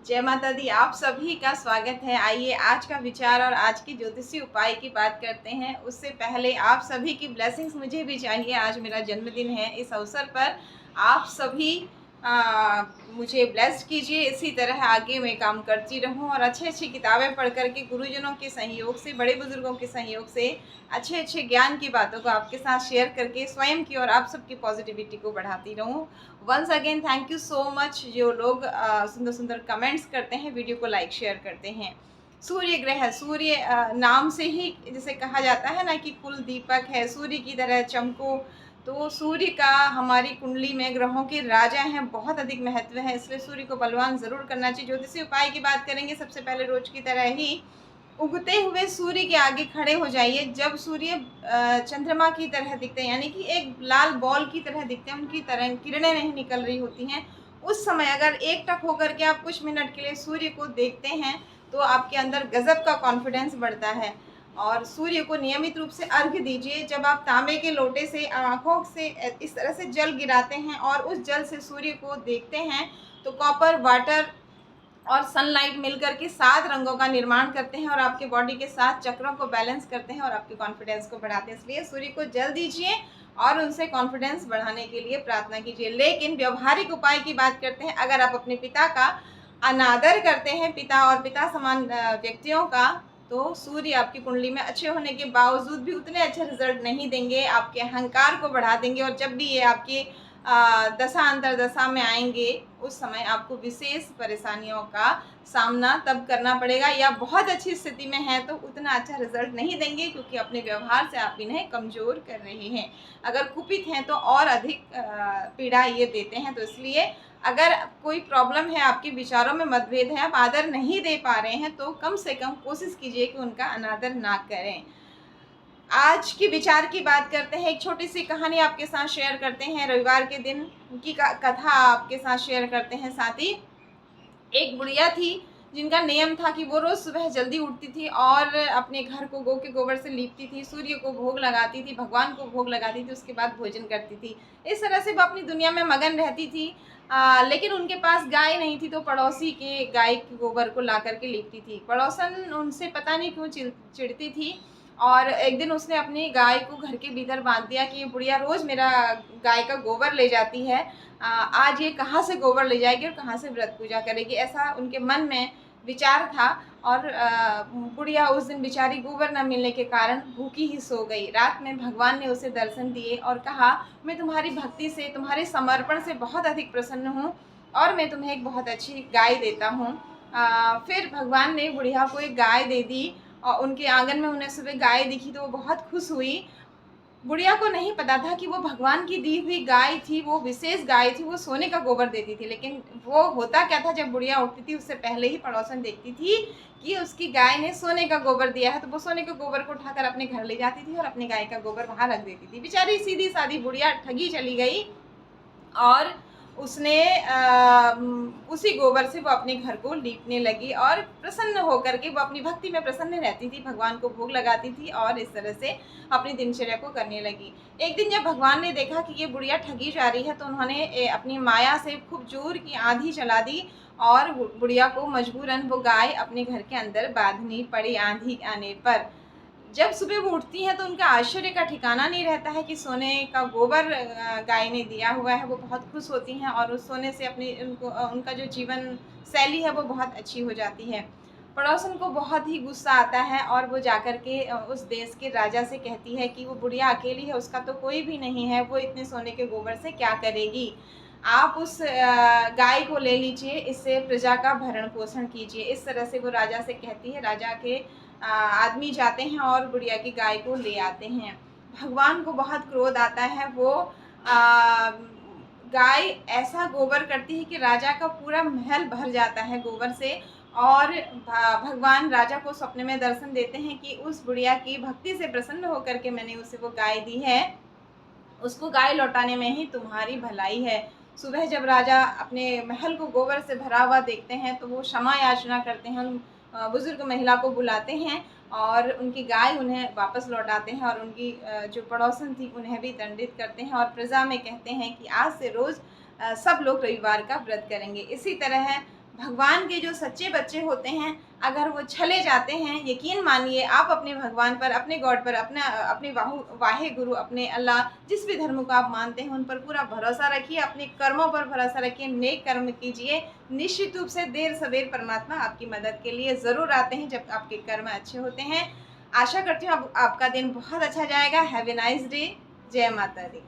जय माता दी। आप सभी का स्वागत है। आइए आज का विचार और आज की ज्योतिषी उपाय की बात करते हैं। उससे पहले आप सभी की ब्लेसिंग्स मुझे भी चाहिए। आज मेरा जन्मदिन है। इस अवसर पर आप सभी मुझे ब्लेस्ड कीजिए। इसी तरह आगे मैं काम करती रहूं और अच्छी अच्छी किताबें पढ़ करके गुरुजनों के सहयोग से, बड़े बुजुर्गों के सहयोग से अच्छे अच्छे ज्ञान की बातों को आपके साथ शेयर करके स्वयं की और आप सबकी पॉजिटिविटी को बढ़ाती रहूं। Once again thank you so much जो लोग सुंदर सुंदर कमेंट्स करते हैं, वीडियो को लाइक शेयर करते हैं। सूर्य ग्रह, सूर्य नाम से ही जैसे कहा जाता है ना कि कुल दीपक है, सूर्य की तरह चमको। तो सूर्य का हमारी कुंडली में ग्रहों के राजा हैं, बहुत अधिक महत्व है, इसलिए सूर्य को बलवान जरूर करना चाहिए। ज्योतिषी उपाय की बात करेंगे। सबसे पहले रोज की तरह ही उगते हुए सूर्य के आगे खड़े हो जाइए। जब सूर्य चंद्रमा की तरह दिखते हैं, यानी कि एक लाल बॉल की तरह दिखते हैं, उनकी तरह किरणें नहीं निकल रही होती हैं, उस समय अगर एकटक होकर के आप कुछ मिनट के लिए सूर्य को देखते हैं तो आपके अंदर गजब का कॉन्फिडेंस बढ़ता है। और सूर्य को नियमित रूप से अर्घ्य दीजिए। जब आप तांबे के लोटे से आंखों से इस तरह से जल गिराते हैं और उस जल से सूर्य को देखते हैं तो कॉपर, वाटर और सनलाइट मिलकर के 7 रंगों का निर्माण करते हैं और आपके बॉडी के 7 चक्रों को बैलेंस करते हैं और आपके कॉन्फिडेंस को बढ़ाते हैं। इसलिए सूर्य को जल दीजिए और उनसे कॉन्फिडेंस बढ़ाने के लिए प्रार्थना कीजिए। लेकिन व्यवहारिक उपाय की बात करते हैं। अगर आप अपने पिता का अनादर करते हैं, पिता और पिता समान व्यक्तियों का, तो सूर्य आपकी कुंडली में अच्छे होने के बावजूद भी उतने अच्छे रिजल्ट नहीं देंगे, आपके अहंकार को बढ़ा देंगे। और जब भी ये आपकी दशा अंतरदशा में आएंगे उस समय आपको विशेष परेशानियों का सामना तब करना पड़ेगा। या बहुत अच्छी स्थिति में है तो उतना अच्छा रिजल्ट नहीं देंगे, क्योंकि अपने व्यवहार से आप इन्हें कमजोर कर रहे हैं। अगर कुपित हैं तो और अधिक पीड़ा ये देते हैं। तो इसलिए अगर कोई प्रॉब्लम है, आपके विचारों में मतभेद है, आप आदर नहीं दे पा रहे हैं, तो कम से कम कोशिश कीजिए कि उनका अनादर ना करें। आज की विचार की बात करते हैं। एक छोटी सी कहानी आपके साथ शेयर करते हैं। रविवार के दिन की कथा आपके साथ शेयर करते हैं। साथ ही एक बुढ़िया थी जिनका नियम था कि वो रोज सुबह जल्दी उठती थी और अपने घर को गौ के गोबर से लीपती थी, सूर्य को भोग लगाती थी, भगवान को भोग लगाती थी, उसके बाद भोजन करती थी। इस तरह से वो अपनी दुनिया में मगन रहती थी। लेकिन उनके पास गाय नहीं थी, तो पड़ोसी के गाय के गोबर को ला करके लीपती थी। पड़ोसन उनसे पता नहीं क्यों चिढ़ती थी और एक दिन उसने अपनी गाय को घर के भीतर बांध दिया कि ये बुढ़िया रोज मेरा गाय का गोबर ले जाती है, आज ये कहाँ से गोबर ले जाएगी और कहाँ से व्रत पूजा करेगी, ऐसा उनके मन में विचार था। और बुढ़िया उस दिन बेचारी गोबर न मिलने के कारण भूखी ही सो गई। रात में भगवान ने उसे दर्शन दिए और कहा, मैं तुम्हारी भक्ति से, तुम्हारे समर्पण से बहुत अधिक प्रसन्न हूँ और मैं तुम्हें एक बहुत अच्छी गाय देता हूँ। फिर भगवान ने बुढ़िया को एक गाय दे दी और उनके आंगन में उन्हें सुबह गाय दिखी तो वो बहुत खुश हुई। बुढ़िया को नहीं पता था कि वो भगवान की दी हुई गाय थी, वो विशेष गाय थी, वो सोने का गोबर देती थी। लेकिन वो होता क्या था, जब बुढ़िया उठती थी उससे पहले ही पड़ोसन देखती थी कि उसकी गाय ने सोने का गोबर दिया है, तो वो सोने के गोबर को उठाकर अपने घर ले जाती थी और अपनी गाय का गोबर वहां रख देती थी। बेचारी सीधी सादी बुढ़िया ठगी चली गई और उसने उसी गोबर से वो अपने घर को लीपने लगी और प्रसन्न होकर के वो अपनी भक्ति में प्रसन्न रहती थी, भगवान को भोग लगाती थी और इस तरह से अपनी दिनचर्या को करने लगी। एक दिन जब भगवान ने देखा कि ये बुढ़िया ठगी जा रही है तो उन्होंने अपनी माया से खूब जोर की आंधी चला दी और बुढ़िया को मजबूरन वो गाय अपने घर के अंदर बांधनी पड़ी आंधी आने पर। जब सुबह वो उठती हैं तो उनका आश्चर्य का ठिकाना नहीं रहता है कि सोने का गोबर गाय ने दिया हुआ है। वो बहुत खुश होती हैं और उस सोने से अपनी उनका जो जीवन शैली है वो बहुत अच्छी हो जाती है। पड़ोसन को बहुत ही गुस्सा आता है और वो जाकर के उस देश के राजा से कहती है कि वो बुढ़िया अकेली है, उसका तो कोई भी नहीं है, वो इतने सोने के गोबर से क्या करेगी, आप उस गाय को ले लीजिए, इससे प्रजा का भरण पोषण कीजिए। इस तरह से वो राजा से कहती है। राजा के आदमी जाते हैं और बुढ़िया की गाय को ले आते हैं। भगवान को बहुत क्रोध आता है। वो गाय ऐसा गोबर करती है कि राजा का पूरा महल भर जाता है गोबर से। और भगवान राजा को सपने में दर्शन देते हैं कि उस बुढ़िया की भक्ति से प्रसन्न होकर के मैंने उसे वो गाय दी है, उसको गाय लौटाने में ही तुम्हारी भलाई है। सुबह जब राजा अपने महल को गोबर से भरा हुआ देखते हैं तो वो क्षमा याचना करते हैं, उन बुजुर्ग महिला को बुलाते हैं और उनकी गाय उन्हें वापस लौटाते हैं और उनकी जो पड़ोसन थी उन्हें भी दंडित करते हैं और प्रजा में कहते हैं कि आज से रोज़ सब लोग रविवार का व्रत करेंगे। इसी तरह भगवान के जो सच्चे बच्चे होते हैं, अगर वो छले जाते हैं, यकीन मानिए आप अपने भगवान पर, अपने गॉड पर, अपने वाहे गुरु, अपने अल्लाह, जिस भी धर्म को आप मानते हैं उन पर पूरा भरोसा रखिए, अपने कर्मों पर भरोसा रखिए, नेक कर्म कीजिए। निश्चित रूप से देर सवेर परमात्मा आपकी मदद के लिए ज़रूर आते हैं जब आपके कर्म अच्छे होते हैं। आशा करती हूँ आपका दिन बहुत अच्छा जाएगा। Have a nice day. जय माता दी।